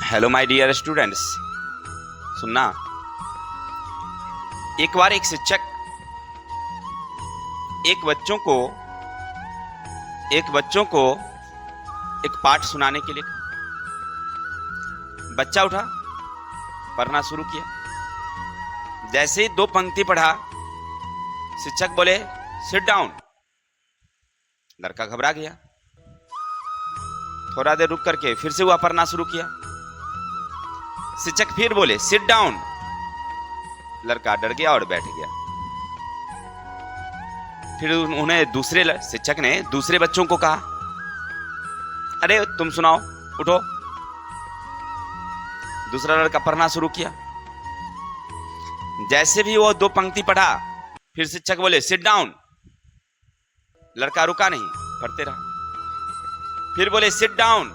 Hello my dear students, सुनना। एक बार एक शिक्षक एक बच्चों को एक पाठ सुनाने के लिए बच्चा उठा, पढ़ना शुरू किया। जैसे ही 2 पंक्ति पढ़ा, शिक्षक बोले सिट डाउन। लड़का घबरा गया। थोड़ा देर रुक करके फिर से वह पढ़ना शुरू किया। शिक्षक फिर बोले सिट डाउन। लड़का डर गया और बैठ गया। फिर शिक्षक ने दूसरे बच्चों को कहा, अरे तुम सुनाओ, उठो। दूसरा लड़का पढ़ना शुरू किया। जैसे भी वो 2 पंक्ति पढ़ा, फिर शिक्षक बोले सिट डाउन। लड़का रुका नहीं, पढ़ते रहा। फिर बोले सिट डाउन।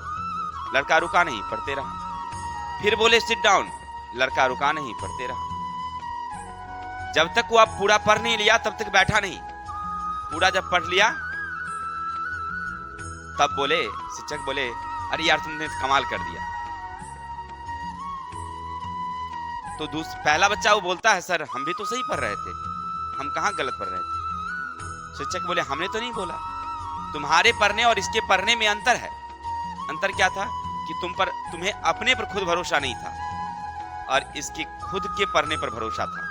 लड़का रुका नहीं, पढ़ते रहा। फिर बोले सिट डाउन। लड़का रुका नहीं, पढ़ते रहा। जब तक वो पूरा पढ़ नहीं लिया तब तक बैठा नहीं। पूरा जब पढ़ लिया तब शिक्षक बोले, अरे यार तुमने कमाल कर दिया। तो पहला बच्चा वो बोलता है, सर हम भी तो सही पढ़ रहे थे, हम कहां गलत पढ़ रहे थे। शिक्षक बोले हमने तो नहीं बोला, तुम्हारे पढ़ने और इसके पढ़ने में अंतर है। अंतर क्या था कि तुम्हें अपने पर खुद भरोसा नहीं था और इसके खुद के पढ़ने पर भरोसा था।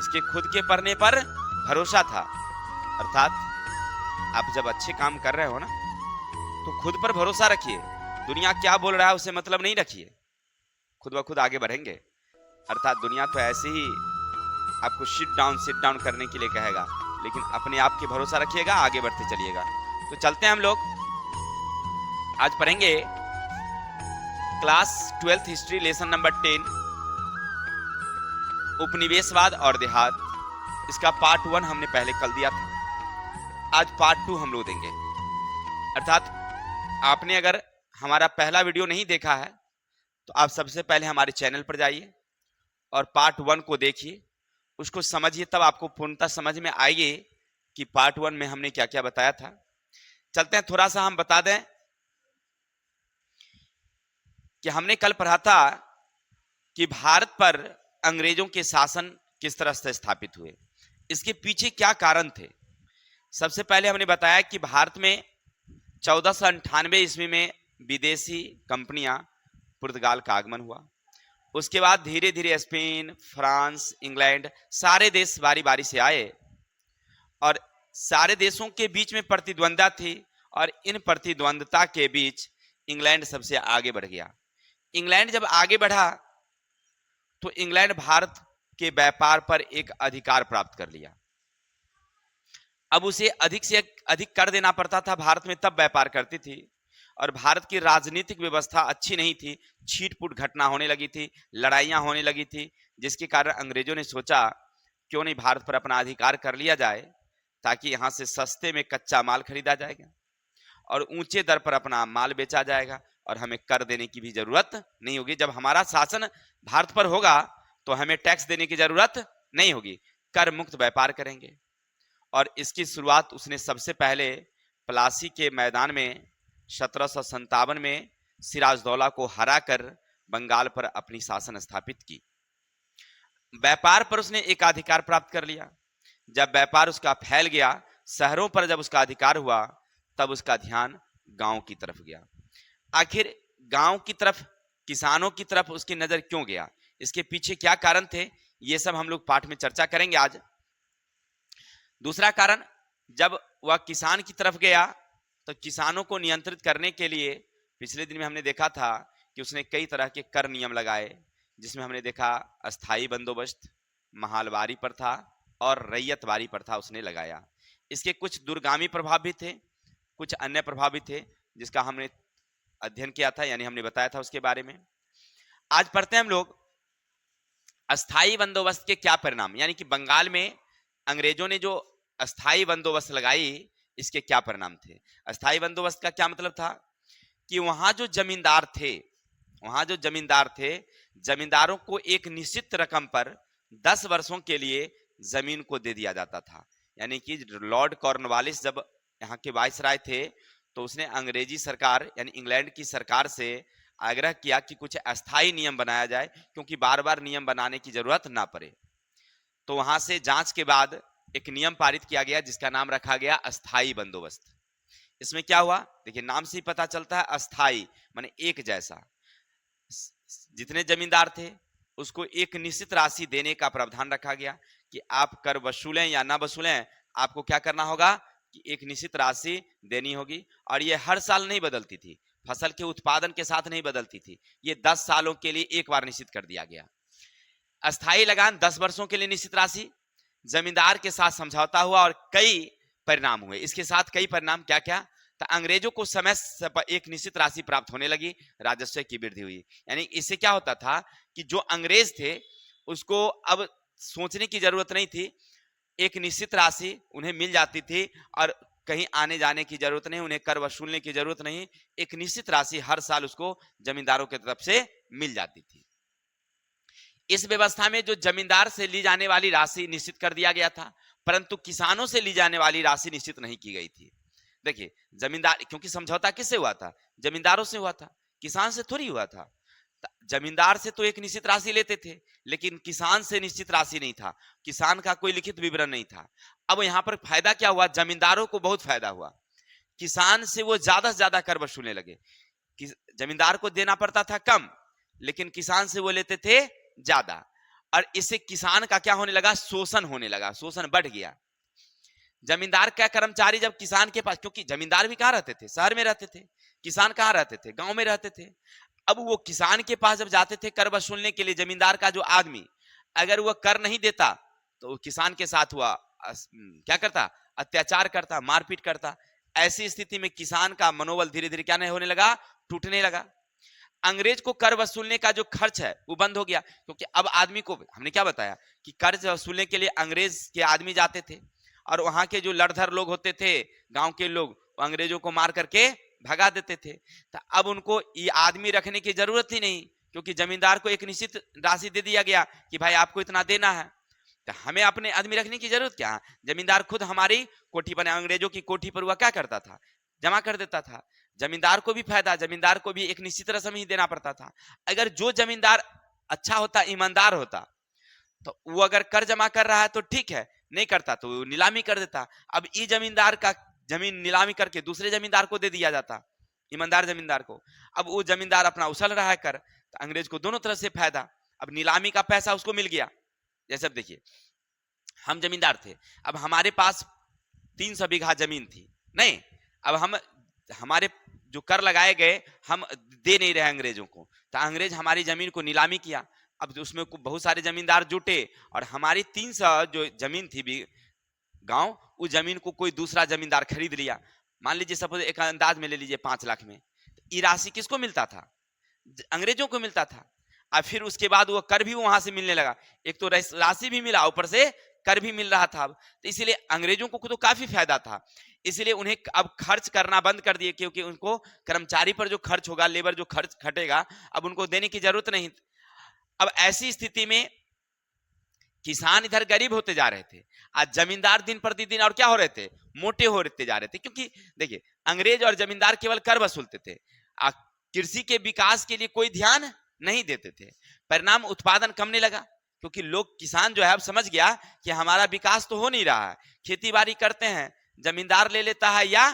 इसके खुद के पढ़ने पर भरोसा था। अर्थात आप जब अच्छे काम कर रहे हो ना, तो खुद पर भरोसा रखिए। दुनिया क्या बोल रहा है उससे मतलब नहीं रखिए, खुद ब खुद आगे बढ़ेंगे। अर्थात दुनिया तो ऐसे ही आपको सिट डाउन करने के लिए कहेगा, लेकिन अपने आप के भरोसा रखिएगा, आगे बढ़ते चलिएगा। तो चलते हैं हम लोग। आज पढ़ेंगे class 12th history lesson number 10, उपनिवेशवाद और देहात। इसका पार्ट 1 हमने पहले कल दिया था। आज पार्ट 2 हम लोग देंगे। अर्थात आपने अगर हमारा पहला वीडियो नहीं देखा है तो आप सबसे पहले हमारे चैनल पर जाइए और पार्ट 1 को देखिए, उसको समझिए, तब आपको पूर्णतः समझ में आएगी कि पार्ट 1 में हमने क्या क्या बताया था। चलते हैं, थोड़ा सा हम बता दें कि हमने कल पढ़ा था कि भारत पर अंग्रेजों के शासन किस तरह से स्थापित हुए, इसके पीछे क्या कारण थे। सबसे पहले हमने बताया कि भारत में 1498 ईस्वी में विदेशी कंपनियां पुर्तगाल का आगमन हुआ। उसके बाद धीरे धीरे स्पेन, फ्रांस, इंग्लैंड सारे देश बारी बारी से आए और सारे देशों के बीच में प्रतिद्वंद्विता थी और इन प्रतिद्वंद्विता के बीच इंग्लैंड सबसे आगे बढ़ गया। इंग्लैंड जब आगे बढ़ा तो इंग्लैंड भारत के व्यापार पर एक अधिकार प्राप्त कर लिया। अब उसे अधिक से अधिक कर देना पड़ता था। भारत में तब व्यापार करती थी और भारत की राजनीतिक व्यवस्था अच्छी नहीं थी। छीट-फूट घटना होने लगी थी, लड़ाइयां होने लगी थी, जिसके कारण अंग्रेजों ने सोचा क्यों नहीं भारत पर अपना अधिकार कर लिया जाए, ताकि यहां से सस्ते में कच्चा माल खरीदा जाएगा और ऊंचे दर पर अपना माल बेचा जाएगा और हमें कर देने की भी जरूरत नहीं होगी। जब हमारा शासन भारत पर होगा तो हमें टैक्स देने की जरूरत नहीं होगी, कर मुक्त व्यापार करेंगे। और इसकी शुरुआत उसने सबसे पहले प्लासी के मैदान में 1757 में सिराजदौला को हराकर बंगाल पर अपनी शासन स्थापित की। व्यापार पर उसने एक अधिकार प्राप्त कर लिया। जब व्यापार उसका फैल गया, शहरों पर जब उसका अधिकार हुआ, तब उसका ध्यान गांव की तरफ गया। आखिर गांव की तरफ, किसानों की तरफ उसकी नजर क्यों गया, इसके पीछे क्या कारण थे, ये सब हम लोग पाठ में चर्चा करेंगे आज। दूसरा कारण, जब वह किसान की तरफ गया तो किसानों को नियंत्रित करने के लिए पिछले दिन में हमने देखा था कि उसने कई तरह के कर नियम लगाए, जिसमें हमने देखा अस्थाई बंदोबस्त, महालवारी प्रथा और रैयतवारी प्रथा उसने लगाया। इसके कुछ दूरगामी प्रभाव भी थे, कुछ अन्य प्रभाव भी थे, जिसका हमने अध्ययन किया था, यानी हमने बताया था उसके बारे में। आज पढ़ते हैं हम लोग अस्थाई बंदोबस्त के क्या परिणाम, यानी कि बंगाल में अंग्रेजों ने जो अस्थाई बंदोबस्त लगाई, इसके क्या परिणाम थे। अस्थाई बंदोबस्त का क्या मतलब था कि वहां जो जमींदार थे, जमींदारों को एक निश्चित रकम पर 10 वर्षों के लिए जमीन को दे दिया जाता था। यानी कि लॉर्ड कॉर्नवालिस जब यहाँ के वाइसराय थे तो उसने अंग्रेजी सरकार यानी इंग्लैंड की सरकार से आग्रह किया कि कुछ अस्थायी नियम बनाया जाए, क्योंकि बार बार नियम बनाने की जरूरत ना पड़े। तो वहां से जांच के बाद एक नियम पारित किया गया जिसका नाम रखा गया अस्थाई बंदोबस्त। इसमें क्या हुआ, देखिए नाम से ही पता चलता है, अस्थाई माने एक जैसा। जितने जमींदार थे उसको एक निश्चित राशि देने का प्रावधान रखा गया कि आप कर वसूलें या ना वसूलें, आपको क्या करना होगा कि एक निश्चित राशि देनी होगी। और ये हर साल नहीं बदलती थी, फसल के उत्पादन के साथ नहीं बदलती थी, ये 10 सालों के लिए एक बार निश्चित कर दिया गया। अस्थाई लगान 10 वर्षों के लिए निश्चित राशि, जमींदार के साथ समझौता हुआ और कई परिणाम हुए। इसके साथ कई परिणाम क्या क्या, तो अंग्रेजों को समय पर एक निश्चित राशि प्राप्त होने लगी, राजस्व की वृद्धि हुई। यानी इससे क्या होता था कि जो अंग्रेज थे उसको अब सोचने की जरूरत नहीं थी, एक निश्चित राशि उन्हें मिल जाती थी और कहीं आने जाने की जरूरत नहीं, उन्हें कर वसूलने की जरूरत नहीं, एक निश्चित राशि हर साल उसको जमींदारों की तरफ से मिल जाती थी। इस व्यवस्था में जो जमींदार से ली जाने वाली राशि निश्चित कर दिया गया था, परंतु किसानों से ली जाने वाली राशि निश्चित नहीं की गई थी। देखिए जमींदार, क्योंकि समझौता किससे हुआ था, जमींदारों से हुआ था, किसान से थोड़ी हुआ था। जमींदार से तो एक निश्चित राशि लेते थे, लेकिन किसान से निश्चित राशि नहीं था, किसान का कोई लिखित विवरण नहीं था। अब यहां पर फायदा क्या हुआ, जमींदारों को बहुत फायदा हुआ, किसान से वो ज्यादा से ज्यादा कर वसूलने लगे। जमींदार को देना पड़ता था कम, लेकिन किसान से वो लेते थे ज्यादा, और इससे किसान का क्या होने लगा, शोषण होने लगा, शोषण बढ़ गया। जमींदार का कर्मचारी जब किसान के पास, क्योंकि जमींदार भी कहां रहते थे, शहर में रहते थे, किसान कहां रहते थे, गांव में रहते थे। अब वो किसान के पास जब जाते थे कर वसूलने के लिए, जमींदार का जो आदमी अगर वो कर नहीं देता तो किसान के साथ हुआ क्या करता, अत्याचार करता, मारपीट करता। ऐसी स्थिति में किसान का मनोबल धीरे धीरे क्या नहीं होने लगा, टूटने लगा। अंग्रेज को कर वसूलने का जो खर्च है वो बंद हो गया, क्योंकि अब आदमी को, हमने क्या बताया कि कर्ज वसूलने के लिए अंग्रेज के आदमी जाते थे और वहां के जो लड़धर लोग होते थे, गांव के लोग, अंग्रेजों को मार करके भगा देते थे। तो अब उनको ये आदमी रखने की जरूरत ही नहीं, क्योंकि जमींदार को एक निश्चित राशि दे दिया गया कि भाई आपको इतना देना है, तो हमें अपने आदमी रखने की जरूरत क्या है। जमींदार खुद हमारी कोठी बने, अंग्रेजों की कोठी पर वह क्या करता था, जमा कर देता था। जमींदार को भी फायदा, जमींदार को भी एक निश्चित रकम ही देना पड़ता था। अगर जो जमींदार अच्छा होता, ईमानदार होता, तो वो अगर कर जमा कर रहा है तो ठीक है, नहीं करता तो वो नीलामी कर देता। अब ई जमींदार का जमीन नीलामी करके दूसरे जमींदार को दे दिया जाता, ईमानदार जमींदार को। अब वो जमींदार अपना उछल रहा है कर, तो अंग्रेज को दोनों तरफ से फायदा। अब नीलामी का पैसा उसको मिल गया। जैसे अब देखिए, हम जमींदार थे, अब हमारे पास 300 बीघा जमीन थी, नहीं, अब हम, हमारे जो कर लगाए गए हम दे नहीं रहे अंग्रेजों को, तो अंग्रेज हमारी जमीन को नीलामी किया। अब उसमें बहुत सारे जमींदार जुटे और हमारी 300 जो जमीन थी भी गांव, उस जमीन को कोई दूसरा जमींदार खरीद लिया। मान लीजिए सपोज एक अंदाज में ले लीजिए 5 लाख में, ये राशि किसको मिलता था, अंग्रेजों को मिलता था। और फिर उसके बाद वो कर भी वहां से मिलने लगा, एक तो राशि भी मिला, ऊपर से कर भी मिल रहा था। अब तो इसीलिए अंग्रेजों को तो काफी फायदा था, इसलिए उन्हें अब खर्च करना बंद कर दिए, क्योंकि उनको कर्मचारी पर जो खर्च होगा, लेबर जो खर्च खटेगा, अब उनको देने की जरूरत नहीं। अब ऐसी स्थिति में किसान इधर गरीब होते जा रहे थे, आज जमींदार दिन प्रतिदिन और क्या हो रहे थे, मोटे होते जा रहे थे। क्योंकि देखिए अंग्रेज और जमींदार केवल कर वसूलते थे, कृषि के विकास के लिए कोई ध्यान नहीं देते थे। परिणाम उत्पादन कमने लगा, क्योंकि लोग, किसान जो है अब समझ गया कि हमारा विकास तो हो नहीं रहा है, खेती बाड़ी करते हैं, जमींदार ले लेता है या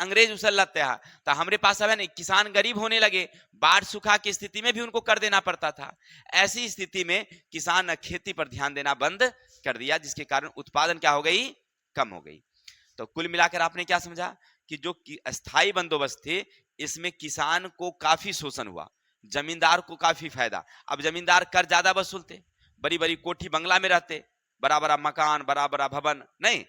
अंग्रेज उछल लेते हैं, तो हमारे पास अब है नहीं, किसान गरीब होने लगे, बाढ़ सूखा की स्थिति में भी उनको कर देना पड़ता था। ऐसी स्थिति में किसान खेती पर ध्यान देना बंद कर दिया, जिसके कारण उत्पादन क्या हो गई, कम हो गई। तो कुल मिलाकर आपने क्या समझा कि जो अस्थाई बंदोबस्त थे, इसमें किसान को काफी शोषण हुआ, जमींदार को काफी फायदा। अब जमींदार कर ज्यादा वसूलते, बड़ी बड़ी कोठी बंगला में रहते, बड़ा बड़ा मकान, बड़ा बड़ा भवन, नहीं,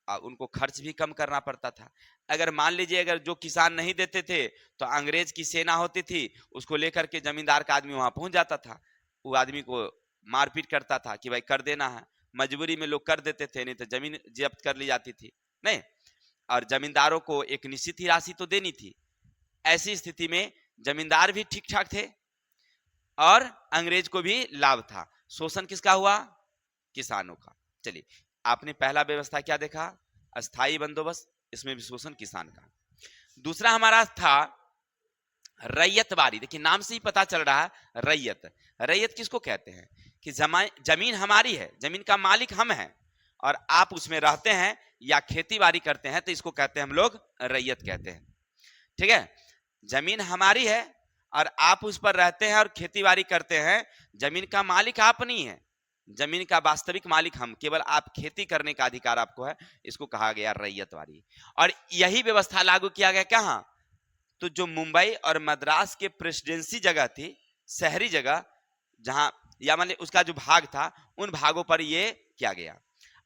उनको खर्च भी कम करना पड़ता था। अगर मान लीजिए अगर जो किसान नहीं देते थे तो अंग्रेज की सेना होती थी, उसको लेकर के जमींदार का आदमी वहां पहुंच जाता था, वो आदमी को मारपीट करता था कि भाई कर देना है। मजबूरी में लोग कर देते थे, नहीं तो जमीन जब्त कर ली जाती थी, नहीं, और जमींदारों को एक निश्चित ही राशि तो देनी थी। ऐसी स्थिति में जमींदार भी ठीक ठाक थे और अंग्रेज को भी लाभ था। शोषण किसका हुआ, किसानों का। चलिए, आपने पहला व्यवस्था क्या देखा, अस्थाई बंदोबस्त, इसमें भी शोषण किसान का। दूसरा हमारा था रैयतवारी, देखिए नाम से ही पता चल रहा है रैयत। रैयत किसको कहते हैं कि जमीन हमारी है, जमीन का मालिक हम हैं और आप उसमें रहते हैं या खेती बाड़ी करते हैं, तो इसको कहते हैं हम लोग रैयत कहते हैं। ठीक है, जमीन हमारी है और आप उस पर रहते हैं और खेती बाड़ी करते हैं। जमीन का मालिक आप नहीं है, जमीन का वास्तविक मालिक हम, केवल आप खेती करने का अधिकार आपको है। इसको कहा गया रैयतवारी। और यही व्यवस्था लागू किया गया कहां, तो जो मुंबई और मद्रास के प्रेसिडेंसी जगह थी, शहरी जगह, जहां या मान उसका जो भाग था, उन भागों पर ये किया गया।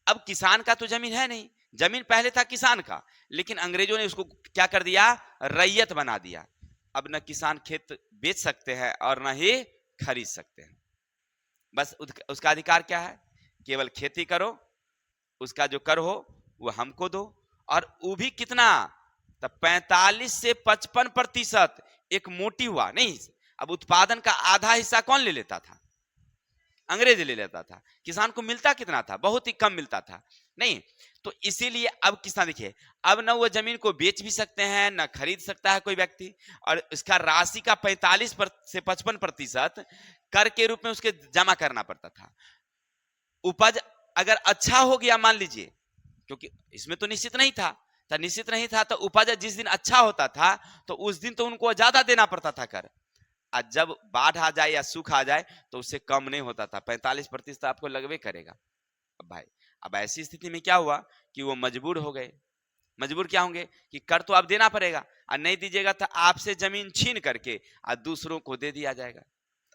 अब किसान का तो जमीन है नहीं, जमीन पहले था किसान का, लेकिन अंग्रेजों ने उसको क्या कर दिया, रैयत बना दिया। अब न किसान खेत बेच सकते हैं और न ही खरीद सकते हैं। बस उसका अधिकार क्या है, केवल खेती करो, उसका जो कर हो वो हमको दो, और वो भी कितना, तब 45 से 55%। एक मोटी हुआ नहीं। अब उत्पादन का आधा हिस्सा कौन ले लेता था, अंग्रेज ले लेता था। किसान को मिलता कितना था, बहुत ही कम मिलता था नहीं। तो इसीलिए अब किसान देखिए, अब न वो जमीन को बेच भी सकते हैं न खरीद सकता है कोई व्यक्ति, और इसका राशि का 45 से 55% कर के रूप में उसके जमा करना पड़ता था। उपज अगर अच्छा हो गया मान लीजिए, क्योंकि इसमें तो निश्चित नहीं था, तो निश्चित नहीं था, तो उपज जिस दिन अच्छा होता था तो उस दिन तो उनको ज्यादा देना पड़ता था कर। आज जब बाढ़ आ जाए या सूख आ जाए तो उससे कम नहीं होता था, 45% आपको लगवे करेगा। अब भाई, अब ऐसी स्थिति में क्या हुआ कि वो मजबूर हो गए। मजबूर क्या होंगे कि कर तो आप देना पड़ेगा, और नहीं दीजिएगा तो आपसे जमीन छीन करके और दूसरों को दे दिया जाएगा।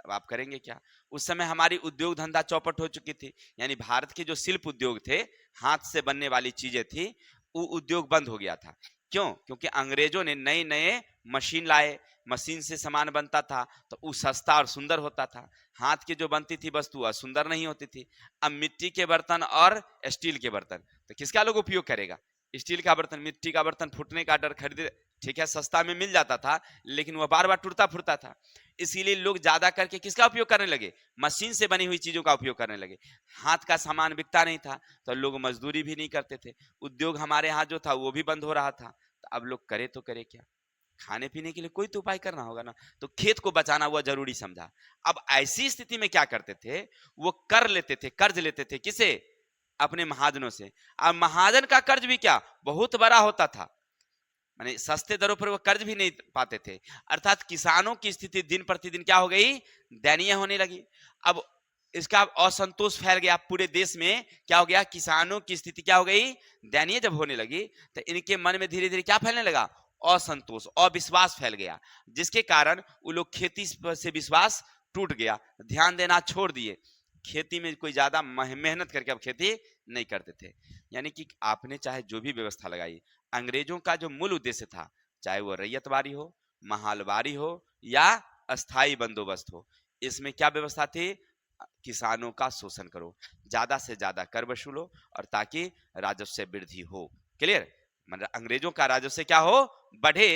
अब आप करेंगे क्या। उस समय हमारी उद्योग धंधा चौपट हो चुकी थी, यानी भारत के जो शिल्प उद्योग थे, हाथ से बनने वाली चीजें थी, वो उद्योग बंद हो गया था। क्यों, क्योंकि अंग्रेजों ने नए नए मशीन लाए, मशीन से सामान बनता था तो वो सस्ता और सुंदर होता था। हाथ की जो बनती थी वस्तु सुंदर नहीं होती थी। अब मिट्टी के बर्तन और स्टील के बर्तन, तो किसका लोग उपयोग करेगा, स्टील का बर्तन। मिट्टी का बर्तन फूटने का डर, खरीदे ठीक है सस्ता में मिल जाता था, लेकिन वह बार बार टूटता फूटता था। इसीलिए लोग ज्यादा करके किसका उपयोग करने लगे, मशीन से बनी हुई चीजों का उपयोग करने लगे। हाथ का सामान बिकता नहीं था तो लोग मजदूरी भी नहीं करते थे। उद्योग हमारे यहाँ जो था वो भी बंद हो रहा था। तो अब लोग करे तो करे क्या, खाने पीने के लिए कोई तो उपाय करना होगा ना, तो खेत को बचाना हुआ जरूरी समझा। अब ऐसी स्थिति में क्या करते थे, वो कर लेते थे, कर्ज लेते थे। किसे, अपने महाजनों से। अब महाजन का कर्ज भी क्या बहुत बड़ा होता था, माने सस्ते दरों पर वो कर्ज भी नहीं पाते थे। अर्थात किसानों की स्थिति दिन प्रतिदिन क्या हो गई, दयनीय होने लगी। अब इसका असंतोष फैल गया पूरे देश में। क्या हो गया, किसानों की स्थिति क्या हो गई, दयनीय जब होने लगी, तो इनके मन में धीरे धीरे क्या फैलने लगा, असंतोष, अविश्वास फैल गया, जिसके कारण वो लोग खेती से विश्वास टूट गया, ध्यान देना छोड़ दिए। खेती में कोई ज्यादा मेहनत करके अब खेती नहीं करते थे। यानी कि आपने चाहे जो भी व्यवस्था लगाई, अंग्रेजों का जो मूल उद्देश्य था, चाहे वो रैयतवारी हो, महालवारी हो या अस्थाई बंदोबस्त हो, इसमें क्या व्यवस्था थी, किसानों का शोषण करो, ज्यादा से ज्यादा कर वसूलो, और ताकि राजस्व वृद्धि हो। क्लियर, मतलब अंग्रेजों का राजस्व क्या हो, बढ़े,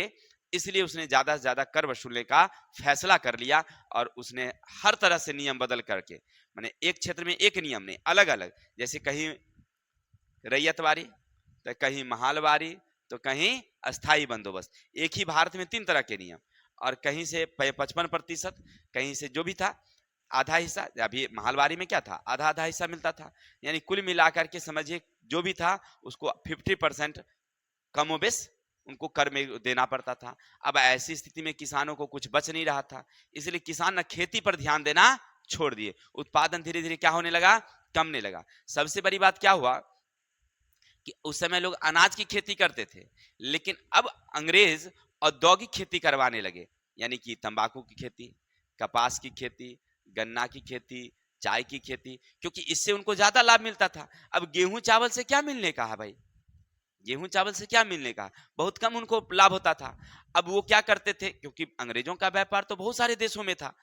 इसलिए उसने ज्यादा से ज्यादा कर वसूलने का फैसला कर लिया। और उसने हर तरह से नियम बदल करके, माने एक क्षेत्र में एक नियम नहीं, अलग अलग, जैसे कहीं रैयतवारी तो कहीं महालवारी तो कहीं अस्थाई बंदोबस्त। एक ही भारत में 3 तरह के नियम, और कहीं से 55%, कहीं से जो भी था आधा हिस्सा। अभी महालवारी में क्या था, आधा आधा हिस्सा मिलता था, यानी कुल मिलाकर के समझिए जो भी था उसको 50% कमोबेश उनको कर में देना पड़ता था। अब ऐसी स्थिति में किसानों को कुछ बच नहीं रहा था, इसलिए किसान न खेती पर ध्यान देना छोड़ दिए, उत्पादन धीरे धीरे क्या होने लगा, कमने लगा। सबसे बड़ी बात क्या हुआ कि उस समय लोग अनाज की खेती करते थे, लेकिन अब अंग्रेज औद्योगिक खेती करवाने लगे, यानी कि तंबाकू की खेती, कपास की खेती, गन्ना की खेती, चाय की खेती, क्योंकि इससे उनको ज्यादा लाभ मिलता था। अब गेहूं चावल से क्या मिलने का है भाई, गेहूं चावल से क्या मिलने का, बहुत कम उनको लाभ होता था। अब वो क्या करते थे, क्योंकि अंग्रेजों का व्यापार तो बहुत सारे देशों में था,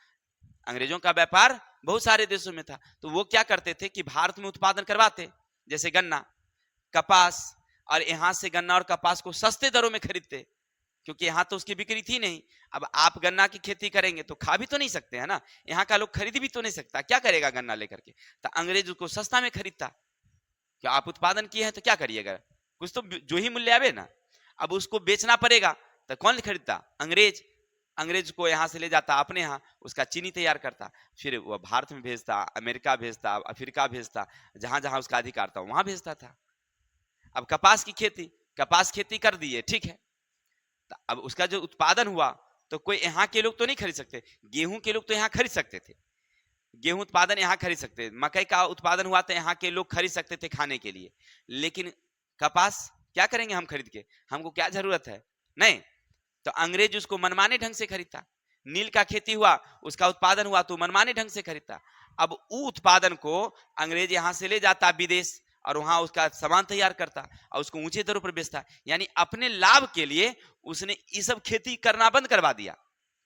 अंग्रेजों का व्यापार बहुत सारे देशों में था, तो वो क्या करते थे कि भारत में उत्पादन करवाते, जैसे गन्ना, कपास, और यहां से गन्ना और कपास को सस्ते दरों में खरीदते, क्योंकि यहाँ तो उसकी बिक्री थी नहीं। अब आप गन्ना की खेती करेंगे तो खा भी तो नहीं सकते है ना, यहाँ का लोग खरीद भी तो नहीं सकता, क्या करेगा गन्ना लेकर के, तो अंग्रेज उसको सस्ता में खरीदता। क्या आप उत्पादन किए हैं तो क्या करिएगा, कुछ तो जो ही मूल्य आवे ना, अब उसको बेचना पड़ेगा, तो कौन खरीदता, अंग्रेज। अंग्रेज को यहाँ से ले जाता अपने यहाँ, उसका चीनी तैयार करता, फिर वह भारत में भेजता, अमेरिका भेजता, अफ्रीका भेजता, जहां जहां उसका अधिकार था वहां भेजता था। अब कपास खेती कर दी है, ठीक है, तो अब उसका जो उत्पादन हुआ तो कोई यहाँ के लोग तो नहीं खरीद सकते, गेहूं के लोग तो यहाँ खरीद सकते थे, गेहूं उत्पादन यहाँ खरीद सकते, मकई का उत्पादन हुआ तो यहाँ के लोग खरीद सकते थे खाने के लिए, लेकिन कपास क्या करेंगे हम खरीद के, हमको क्या जरूरत है, नहीं। तो अंग्रेज उसको मनमाने ढंग से खरीदता, नील का खेती हुआ, उसका उत्पादन हुआ तो मनमाने ढंग से खरीदता। अब वो उत्पादन को अंग्रेज यहां से ले जाता विदेश और वहां उसका सामान तैयार करता और उसको ऊंचे दरों पर बेचता, यानी अपने लाभ के लिए उसने ये सब खेती करना बंद करवा दिया।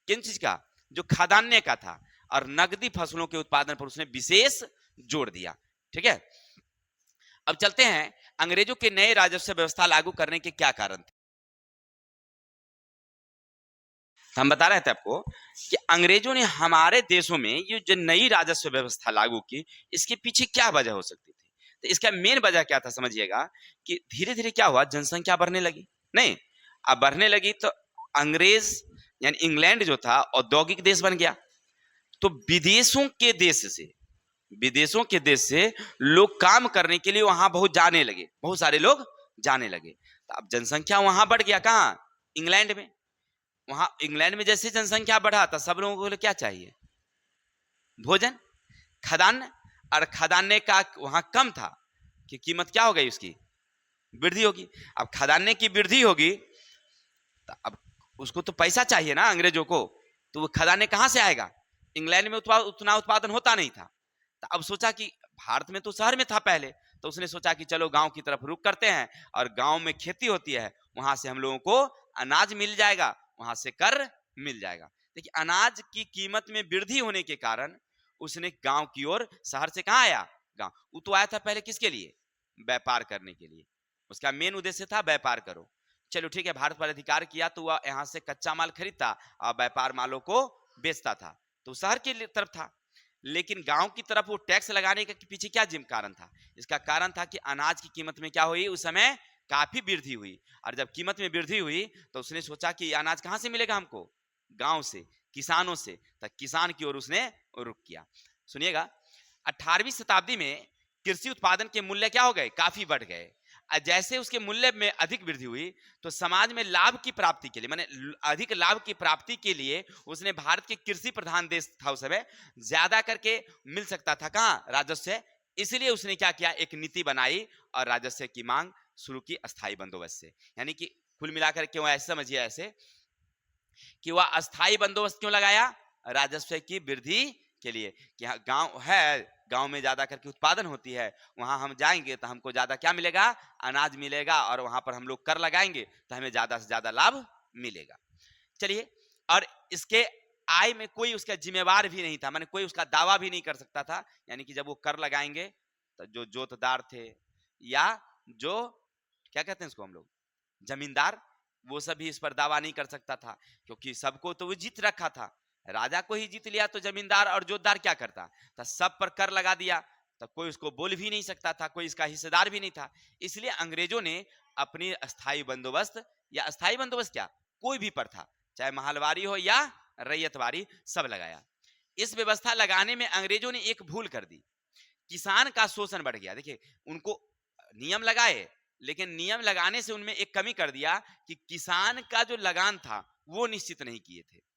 किन चीज का, जो खाद्यान्न का था, और नकदी फसलों के उत्पादन पर उसने विशेष जोर दिया। ठीक है, अब चलते हैं अंग्रेजों के नए राजस्व व्यवस्था लागू करने के क्या कारण थे। हम बता रहे थे आपको कि अंग्रेजों ने हमारे देशों में ये जो नई राजस्व व्यवस्था लागू की, इसके पीछे क्या वजह हो सकती थी। तो इसका मेन वजह क्या था समझिएगा, कि धीरे धीरे क्या हुआ, जनसंख्या बढ़ने लगी, नहीं अब बढ़ने लगी तो अंग्रेज यानी इंग्लैंड जो था औद्योगिक देश बन गया, तो विदेशों के देश से लोग काम करने के लिए वहां बहुत जाने लगे, बहुत सारे लोग जाने लगे। तो अब जनसंख्या वहां बढ़ गया, कहाँ, इंग्लैंड में। वहां इंग्लैंड में जैसे जनसंख्या बढ़ा था, सब लोगों को क्या चाहिए, भोजन, खाद्यान्न, और खाद्यान्न का वहां कम था कि कीमत क्या हो गई, उसकी वृद्धि होगी। अब खाद्यान्न की वृद्धि होगी तो अब उसको तो पैसा चाहिए ना अंग्रेजों को, तो वो खाद्यान्न कहां से आएगा, इंग्लैंड में उतना उत्पादन होता नहीं था। तो अब सोचा कि भारत में तो शहर में था पहले, तो उसने सोचा कि चलो गांव की तरफ रुख करते हैं और गांव में खेती होती है, वहां से हम लोगों को अनाज मिल जाएगा, वहां से कर मिल जाएगा। देखिए अनाज की कीमत में वृद्धि होने के कारण उसने गांव की ओर, शहर से कहां आया, गांव। वो तो आया था पहले किसके लिए, व्यापार करने के लिए, उसका मेन उद्देश्य था व्यापार करो। चलो ठीक है, भारत पर अधिकार किया तो वह यहां से कच्चा माल खरीदता और व्यापार मालों को बेचता था, तो शहर की तरफ था। लेकिन गांव की तरफ वो टैक्स लगाने के पीछे क्या जिम कारण था, इसका कारण था कि अनाज की कीमत में क्या हुई, उस समय काफी वृद्धि हुई, और जब कीमत में वृद्धि हुई तो उसने सोचा कि अनाज कहां से मिलेगा हमको, गांव से, किसानों से, तो किसान की ओर उसने रुख किया। सुनिएगा, 18वीं शताब्दी में कृषि उत्पादन के मूल्य क्या हो गए, काफी बढ़ गए। जैसे उसके मूल्य में अधिक वृद्धि हुई तो समाज में लाभ की प्राप्ति के लिए, माने अधिक लाभ की प्राप्ति के लिए उसने, भारत के कृषि प्रधान देश था उस समय, ज्यादा करके मिल सकता था कहाँ, राजस्व, इसलिए उसने क्या किया, एक नीति बनाई और राजस्व की मांग शुरू की अस्थायी बंदोबस्त से। यानी कि कुल मिलाकर क्यों ऐसे समझिए, ऐसे कि वह अस्थायी बंदोबस्त क्यों लगाया, राजस्व की वृद्धि के लिए, कि गांव है, गांव में ज्यादा करके उत्पादन होती है, वहां हम जाएंगे तो हमको ज्यादा क्या मिलेगा, अनाज मिलेगा, और वहां पर हम लोग कर लगाएंगे तो हमें ज्यादा से ज्यादा लाभ मिलेगा। चलिए, और इसके आय में कोई उसका जिम्मेवार भी नहीं था, माने कोई उसका दावा भी नहीं कर सकता था, यानी कि जब वो कर लगाएंगे तो जो जोतदार थे या जो क्या कहते हैं इसको हम लोग, जमींदार, वो सब भी इस पर दावा नहीं कर सकता था, क्योंकि सबको तो वो जीत रखा था, राजा को ही जीत लिया तो जमींदार और जोतदार क्या करता था, सब पर कर लगा दिया, तो कोई उसको बोल भी नहीं सकता था, कोई इसका हिस्सेदार भी नहीं था। इसलिए अंग्रेजों ने अपनी अस्थाई बंदोबस्त, या अस्थाई बंदोबस्त क्या, कोई भी पर था, चाहे महलवारी हो या रैयतवारी, सब लगाया। इस व्यवस्था लगाने में अंग्रेजों ने एक भूल कर दी, किसान का शोषण बढ़ गया। देखिए, उनको नियम लगाए, लेकिन नियम लगाने से उनमें एक कमी कर दिया कि किसान का जो लगान था वो निश्चित नहीं किए थे,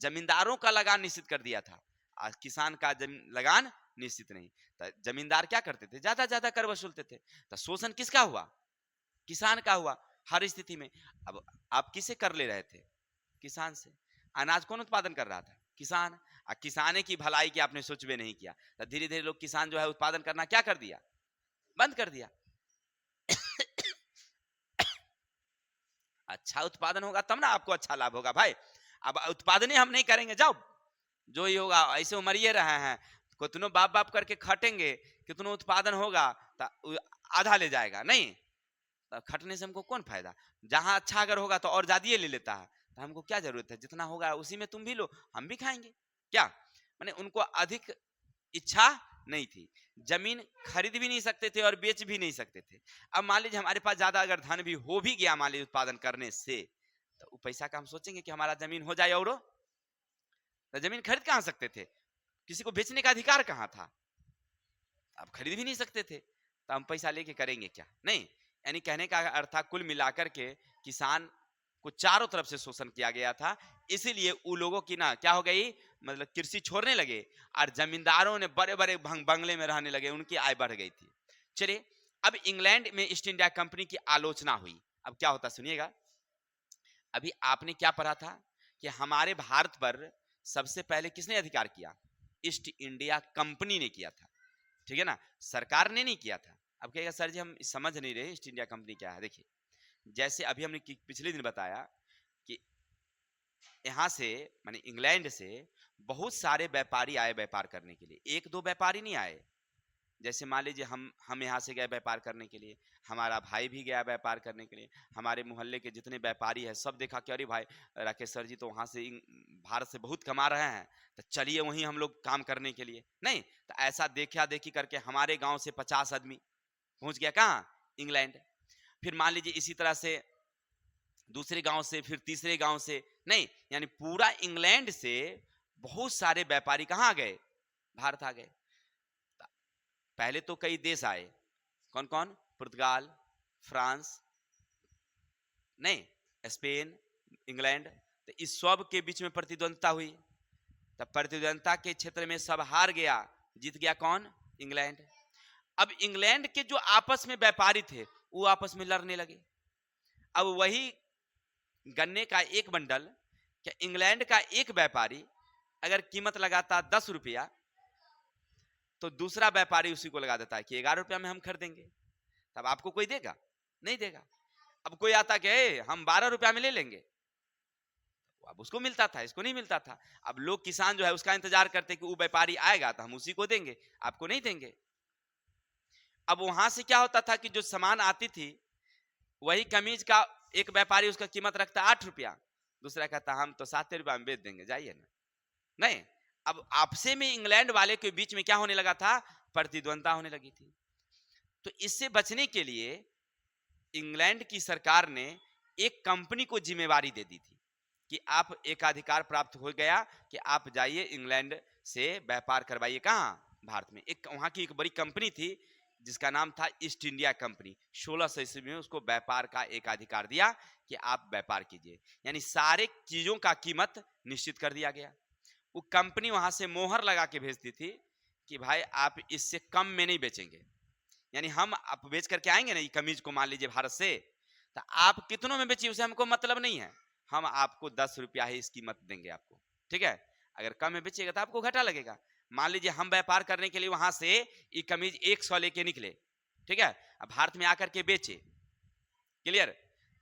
जमींदारों का लगान निश्चित कर दिया था, आज किसान का लगान निश्चित नहीं। तो जमींदार क्या करते थे, ज्यादा ज्यादा कर वसूलते थे, तो शोषण किसका हुआ, किसान का हुआ हर स्थिति में। अब आप किसे कर ले रहे थे, किसान से। अनाज कौन उत्पादन कर रहा था, किसान। किसाने की भलाई की आपने सोच भी नहीं किया, तो धीरे धीरे लोग किसान जो है उत्पादन करना क्या कर दिया, बंद कर दिया। अच्छा उत्पादन होगा तब ना आपको अच्छा लाभ होगा भाई, अब उत्पादन ही हम नहीं करेंगे, जाओ जो ही होगा ऐसे उमरिए रहे हैं, कितनो बाप बाप करके खटेंगे, कितनो उत्पादन होगा तो आधा ले जाएगा, नहीं तो खटने से हमको कौन फायदा, जहां अच्छा अगर होगा तो और ज्यादा ले लेता है, तो हमको क्या जरूरत है, जितना होगा उसी में तुम भी लो हम भी खाएंगे क्या। माने उनको अधिक इच्छा नहीं थी, जमीन खरीद भी नहीं सकते थे और बेच भी नहीं सकते थे। अब मान लीजिए हमारे पास ज्यादा अगर धन भी हो भी गया, मान लीजिए उत्पादन करने से, तो वो पैसा का हम सोचेंगे कि हमारा जमीन हो जाए, और तो जमीन खरीद कहां सकते थे, किसी को बेचने का अधिकार कहां था, आप खरीद भी नहीं सकते थे, तो हम पैसा लेके करेंगे क्या? नहीं। यानी कहने का अर्थ था कुल मिलाकर के किसान को चारों तरफ से शोषण किया गया था, इसीलिए उन लोगों की ना क्या हो गई, मतलब कृषि छोड़ने लगे और जमींदारों ने बड़े बड़े बंगले में रहने लगे, उनकी आय बढ़ गई थी। चलिए, अब इंग्लैंड में ईस्ट इंडिया कंपनी की आलोचना हुई। अब क्या होता सुनिएगा। अभी आपने क्या पढ़ा था कि हमारे भारत पर सबसे पहले किसने अधिकार किया? ईस्ट इंडिया कंपनी ने किया था, ठीक है ना, सरकार ने नहीं किया था। अब कहेगा सर जी हम समझ नहीं रहे ईस्ट इंडिया कंपनी क्या है। देखिए, जैसे अभी हमने पिछले दिन बताया कि यहां से माने इंग्लैंड से बहुत सारे व्यापारी आए व्यापार करने के लिए, एक दो व्यापारी नहीं आए। जैसे मान लीजिए हम यहाँ से गए व्यापार करने के लिए, हमारा भाई भी गया व्यापार करने के लिए, हमारे मोहल्ले के जितने व्यापारी हैं सब देखा कि अरे भाई राकेश सर जी तो वहाँ से भारत से बहुत कमा रहे हैं, तो चलिए वहीं हम लोग काम करने के लिए। नहीं, तो ऐसा देखा देखी करके हमारे गांव से 50 आदमी पहुंच गया कहाँ? इंग्लैंड। फिर मान लीजिए इसी तरह से दूसरे गांव से, फिर तीसरे गांव से, नहीं यानी पूरा इंग्लैंड से बहुत सारे व्यापारी कहाँ आ गए? भारत आ गए। पहले तो कई देश आए, कौन कौन? पुर्तगाल, फ्रांस, नहीं स्पेन, इंग्लैंड। तो इस सब के बीच में प्रतिद्वंदता हुई, तब प्रतिद्वंदता के क्षेत्र में सब हार गया, जीत गया कौन? इंग्लैंड। अब इंग्लैंड के जो आपस में व्यापारी थे वो आपस में लड़ने लगे। अब वही गन्ने का एक बंडल, क्या इंग्लैंड का एक व्यापारी अगर कीमत लगाता 10 रुपया, तो दूसरा व्यापारी उसी को लगा देता है कि 11 रुपया में हम खरीदेंगे, तब आपको कोई देगा? नहीं देगा। अब कोई आता कि हम 12 रुपया में ले लेंगे, अब उसको मिलता था, इसको नहीं मिलता था। अब लोग किसान जो है उसका इंतजार करते कि वो व्यापारी आएगा तो हम उसी को देंगे, आपको नहीं देंगे। अब वहां से क्या होता था कि जो सामान आती थी, वही कमीज का एक व्यापारी उसका कीमत रखता 8 रुपया, दूसरा कहता हम तो 7 रुपया में बेच देंगे, जाइए ना। नहीं, अब आपसे में इंग्लैंड वाले के बीच में क्या होने लगा था? प्रतिद्वंदता होने लगी थी। तो इससे बचने के लिए इंग्लैंड की सरकार ने एक कंपनी को जिम्मेवारी दे दी थी कि आप एकाधिकार प्राप्त हो गया कि आप जाइए इंग्लैंड से व्यापार करवाइए। कहाँ? भारत में। एक वहां की एक बड़ी कंपनी थी जिसका नाम था ईस्ट इंडिया कंपनी। 1600 ईस्वी में उसको व्यापार का एक अधिकार दिया कि आप व्यापार कीजिए, यानी सारे चीजों का कीमत निश्चित कर दिया गया। वो कंपनी वहां से मोहर लगा के भेजती थी कि भाई आप इससे कम में नहीं बेचेंगे, यानी हम आप बेच करके आएंगे ना ये कमीज को मान लीजिए भारत से, तो आप कितनों में बेचिए उसे हमको मतलब नहीं है, हम आपको 10 रुपया ही इस कीमत देंगे आपको, ठीक है। अगर कम में बेचिएगा तो आपको घाटा लगेगा। मान लीजिए हम व्यापार करने के लिए वहां से ये कमीज 100 लेके निकले, ठीक है, अब भारत में आकर के बेचे, क्लियर।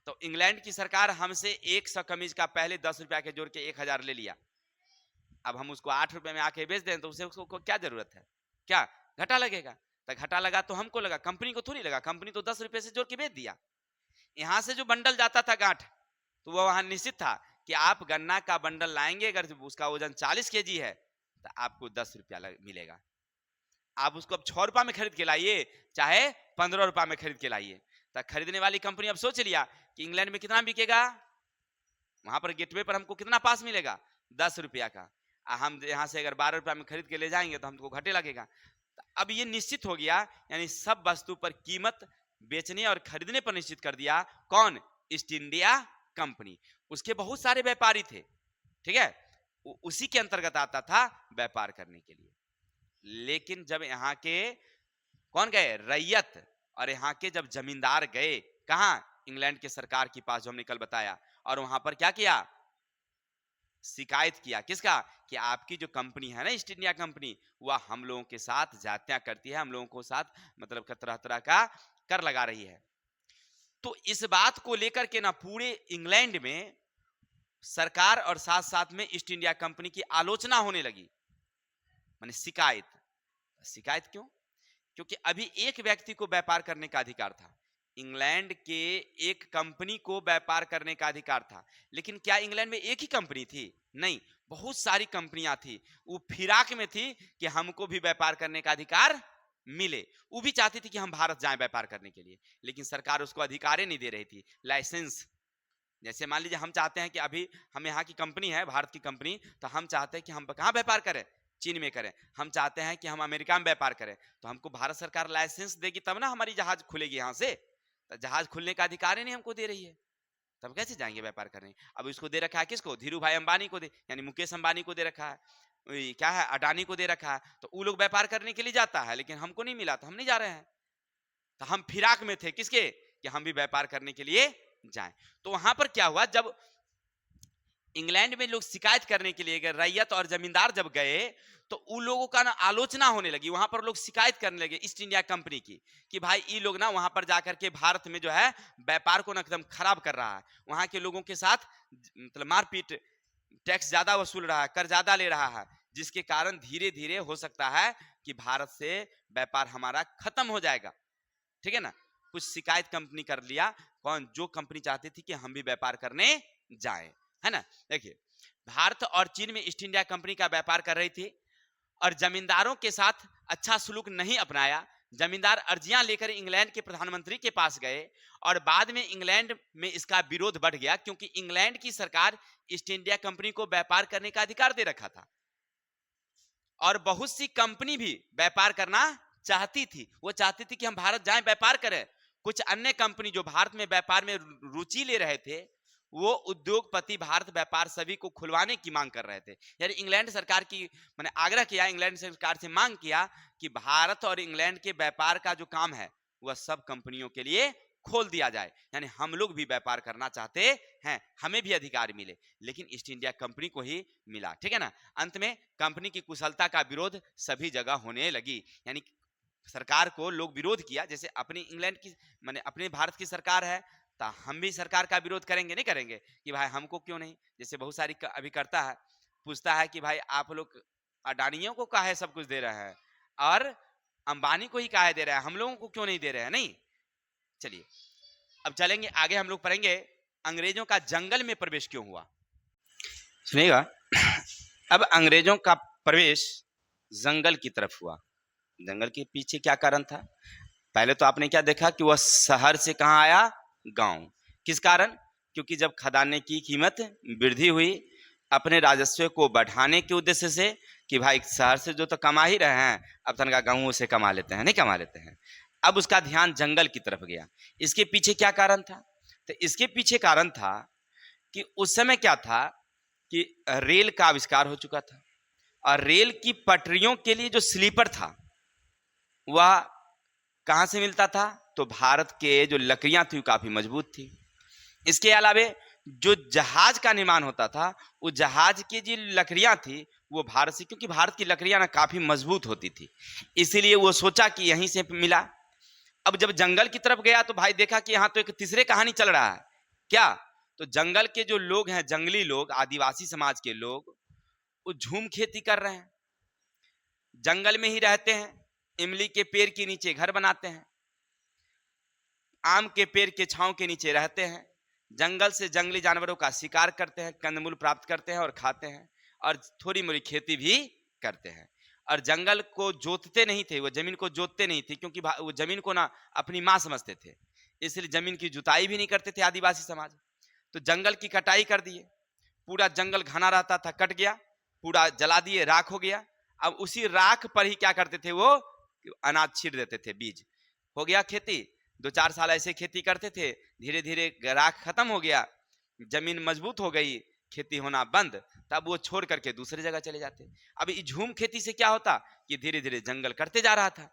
तो इंग्लैंड की सरकार हमसे 100 कमीज का पहले 10 रुपया के जोड़ के 1000 ले लिया। अब हम उसको 8 रुपए में आके बेच दें तो उसे उसको क्या जरूरत है? क्या घाटा लगेगा? तो घाटा लगा तो हमको लगा, कंपनी को थोड़ी लगा। कंपनी तो 10 रुपए से जोड़ के बेच दिया। यहां से जो बंडल जाता था गांठ, तो वो वहां निश्चित था कि आप गन्ना का बंडल लाएंगे, अगर उसका वजन 40 केजी है तो आपको 10 रुपया मिलेगा। आप उसको अब 6 रुपया में खरीद के लाइए, चाहे 15 रुपया में खरीद के लाइए, तो खरीदने वाली कंपनी अब सोच लिया कि इंग्लैंड में कितना बिकेगा, वहां पर गेटवे पर हमको कितना पास मिलेगा? 10 रुपया का। हम यहाँ से अगर 12 रुपया में खरीद के ले जाएंगे तो हमको घाटे लगेगा। अब ये निश्चित हो गया, यानी सब वस्तु पर कीमत बेचने और खरीदने पर निश्चित कर दिया कौन? East India company. उसके बहुत सारे व्यापारी थे, ठीक है, उसी के अंतर्गत आता था व्यापार करने के लिए। लेकिन जब यहाँ के कौन गए? रैयत और यहाँ के जब जमींदार गए कहां? इंग्लैंड के सरकार के पास, जो हमने कल बताया, और वहां पर क्या किया? शिकायत किया। किसका? कि आपकी जो कंपनी है ना ईस्ट इंडिया कंपनी, वह हम लोगों के साथ जातियां करती है, हम लोगों को साथ मतलब तरह तरह का कर लगा रही है। तो इस बात को लेकर के ना पूरे इंग्लैंड में सरकार और साथ साथ में ईस्ट इंडिया कंपनी की आलोचना होने लगी, माने शिकायत। शिकायत क्यों? क्योंकि अभी एक व्यक्ति को व्यापार करने का अधिकार था, इंग्लैंड के एक कंपनी को व्यापार करने का अधिकार था। लेकिन क्या इंग्लैंड में एक ही कंपनी थी? नहीं, बहुत सारी कंपनियां थी। वो फिराक में थी कि हमको भी व्यापार करने का अधिकार मिले। वो भी चाहती थी कि हम भारत जाएं व्यापार करने के लिए, लेकिन सरकार उसको अधिकार नहीं दे रही थी, लाइसेंस जैसे मान लीजिए हम चाहते हैं कि अभी हम यहाँ की कंपनी है, भारत की कंपनी, तो हम चाहते हैं कि हम कहाँ व्यापार करें, चीन में करें। हम चाहते हैं कि हम अमेरिका में व्यापार करें, तो हमको भारत सरकार लाइसेंस देगी तब ना हमारी जहाज खुलेगी यहाँ से। तो जहाज खुलने का अधिकार ही नहीं हमको दे रही है, तब कैसे जाएंगे व्यापार करने। अब इसको दे रखा है किसको, धीरू भाई अंबानी को दे, यानी मुकेश अंबानी को दे रखा है, क्या है, अडानी को दे रखा है। तो वो लोग व्यापार करने के लिए जाता है, लेकिन हमको नहीं मिला तो हम नहीं जा रहे हैं। तो हम फिराक में थे किसके, कि हम भी व्यापार करने के लिए जाएं। तो वहां पर क्या हुआ, जब इंग्लैंड में लोग शिकायत करने के लिए गए, रैयत और जमींदार जब गए, तो उन लोगों का ना आलोचना होने लगी। वहां पर लोग शिकायत करने लगे ईस्ट इंडिया कंपनी की, कि भाई ये लोग ना वहां पर जाकर के भारत में जो है व्यापार को ना एकदम खराब कर रहा है, वहां के लोगों के साथ मतलब मारपीट, टैक्स ज्यादा वसूल रहा है, कर ज्यादा ले रहा है, जिसके कारण धीरे धीरे हो सकता है कि भारत से व्यापार हमारा खत्म हो जाएगा। ठीक है ना। कुछ शिकायत कंपनी कर लिया, कौन, जो कंपनी चाहती थी कि हम भी व्यापार करने जाएं, है ना। देखिए, भारत और चीन में ईस्ट इंडिया कंपनी का व्यापार कर रही थी और जमींदारों के साथ अच्छा सलूक नहीं अपनाया। जमींदार अर्जियां लेकर इंग्लैंड के प्रधानमंत्री के पास गए और बाद में इंग्लैंड में इसका विरोध बढ़ गया, क्योंकि इंग्लैंड की सरकार ईस्ट इंडिया कंपनी को व्यापार करने का अधिकार दे रखा था और बहुत सी कंपनी भी व्यापार करना चाहती थी। वो चाहती थी कि हम भारत जाएं, व्यापार करें। कुछ अन्य कंपनी जो भारत में व्यापार में रुचि ले रहे थे, वो उद्योगपति भारत व्यापार सभी को खुलवाने की मांग कर रहे थे। यानी इंग्लैंड सरकार की मैंने आग्रह किया, इंग्लैंड सरकार से मांग किया कि भारत और इंग्लैंड के व्यापार का जो काम है वह सब कंपनियों के लिए खोल दिया जाए। यानी हम लोग भी व्यापार करना चाहते हैं, हमें भी अधिकार मिले, लेकिन ईस्ट इंडिया कंपनी को ही मिला। ठीक है ना। अंत में कंपनी की कुशलता का विरोध सभी जगह होने लगी। यानी सरकार को लोग विरोध किया, जैसे अपनी इंग्लैंड की माने अपने भारत की सरकार है, तो हम भी सरकार का विरोध करेंगे, नहीं करेंगे कि भाई हमको क्यों नहीं। जैसे बहुत सारी अभी करता है, पूछता है कि भाई आप लोग अडानियों को काहे सब कुछ दे रहे हैं और अंबानी को ही काहे दे रहे हैं, हम लोगों को क्यों नहीं दे रहे हैं। नहीं, चलिए अब चलेंगे आगे, हम लोग पढ़ेंगे अंग्रेजों का जंगल में प्रवेश क्यों हुआ। सुनिएगा, अब अंग्रेजों का प्रवेश जंगल की तरफ हुआ। जंगल के पीछे क्या कारण था। पहले तो आपने क्या देखा कि वह शहर से कहाँ आया, गांव। किस कारण, क्योंकि जब खदाने की कीमत वृद्धि हुई, अपने राजस्व को बढ़ाने के उद्देश्य से कि भाई शहर से जो तो कमा ही रहे हैं, अब तनका गांवों से कमा लेते हैं, नहीं कमा लेते हैं। अब उसका ध्यान जंगल की तरफ गया। इसके पीछे क्या कारण था, तो इसके पीछे कारण था कि उस समय क्या था कि रेल का आविष्कार हो चुका था और रेल की पटरियों के लिए जो स्लीपर था वह कहां से मिलता था, तो भारत के जो लकड़ियां थी काफी मजबूत थी। इसके अलावे जो जहाज का निर्माण होता था, वो जहाज की जो लकड़ियां थी वो भारत से, क्योंकि भारत की लकड़ियां ना काफी मजबूत होती थी, इसीलिए वो सोचा कि यहीं से मिला। अब जब जंगल की तरफ गया तो भाई देखा कि यहाँ तो एक तीसरे कहानी चल रहा है। क्या, तो जंगल के जो लोग हैं, जंगली लोग, आदिवासी समाज के लोग, वो झूम खेती कर रहे हैं, जंगल में ही रहते हैं, इमली के पेड़ के नीचे घर बनाते हैं, आम के पेड़ के छांव के नीचे रहते हैं, जंगल से जंगली जानवरों का शिकार करते हैं, कंदमूल प्राप्त करते हैं और खाते हैं, और थोड़ी मोड़ी खेती भी करते हैं। और जंगल को जोतते नहीं थे, वो जमीन को जोतते नहीं थे, क्योंकि वो जमीन को ना अपनी मां समझते थे, इसलिए जमीन की जुताई भी नहीं करते थे आदिवासी समाज। तो जंगल की कटाई कर दिए, पूरा जंगल घना रहता था, कट गया, पूरा जला दिए, राख हो गया। अब उसी राख पर ही क्या करते थे, वो अनाज छीट देते थे, बीज हो गया खेती। 2-4 साल ऐसे खेती करते थे, धीरे धीरे राख खत्म हो गया, जमीन मजबूत हो गई, खेती होना बंद, तब वो छोड़ करके दूसरी जगह चले जाते। अब इस झूम खेती से क्या होता कि धीरे धीरे जंगल कटते जा रहा था।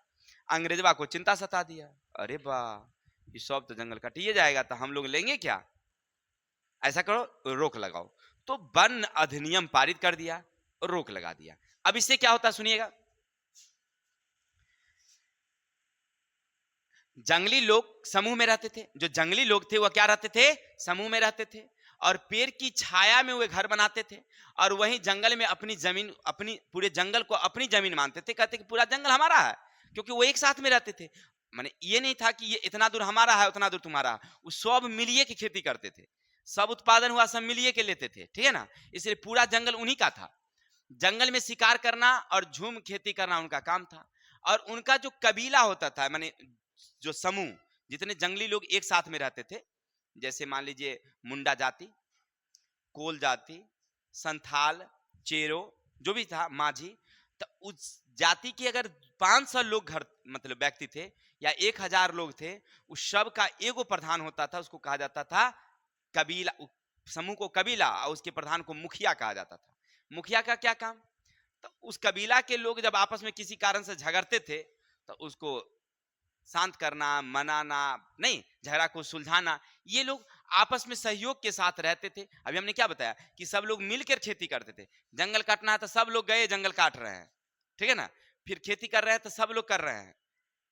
अंग्रेजवा को चिंता सता दिया, अरे वाह ये सब तो जंगल कटिए जाएगा, तो हम लोग लेंगे क्या, ऐसा करो रोक लगाओ। तो वन अधिनियम पारित कर दिया, रोक लगा दिया। अब इससे क्या होता सुनिएगा, जंगली लोग समूह में रहते थे, जो जंगली लोग थे वह क्या रहते थे, समूह में रहते थे, और पेड़ की छाया में वे घर बनाते थे, और वहीं जंगल में अपनी जमीन, अपनी पूरे जंगल को अपनी जमीन मानते थे, कहते कि पूरा जंगल हमारा है, क्योंकि वो एक साथ में रहते थे। माने ये नहीं था कि ये इतना दूर हमारा है उतना दूर तुम्हारा है, वो सब मिलिए की खेती करते थे, सब उत्पादन हुआ सब मिलिए के लेते थे, ठीक है ना। इसलिए पूरा जंगल उन्हीं का था। जंगल में शिकार करना और झूम खेती करना उनका काम था। और उनका जो कबीला होता था, माने जो समूह, जितने जंगली लोग एक साथ में रहते थे, जैसे मान लीजिए मुंडा जाति, कोल जाति, संथाल, चेरो, जो भी था, माझी, तो उस जाति के अगर 500 लोग घर मतलब व्यक्ति थे या 1000 लोग थे, उस सब का एगो प्रधान होता था, उसको कहा जाता था कबीला। समूह को कबीला और उसके प्रधान को मुखिया कहा जाता था। मुखिया का क्या काम? तो उस कबीला के लोग जब आपस में किसी कारण से झगड़ते थे तो उसको शांत करना, मनाना, नहीं झगड़ा को सुलझाना, ये लोग आपस में सहयोग के साथ रहते थे। अभी हमने क्या बताया कि सब लोग मिलकर खेती करते थे। जंगल काटना है तो सब लोग गए जंगल काट रहे हैं, ठीक है ना। फिर खेती कर रहे हैं तो सब लोग कर रहे हैं।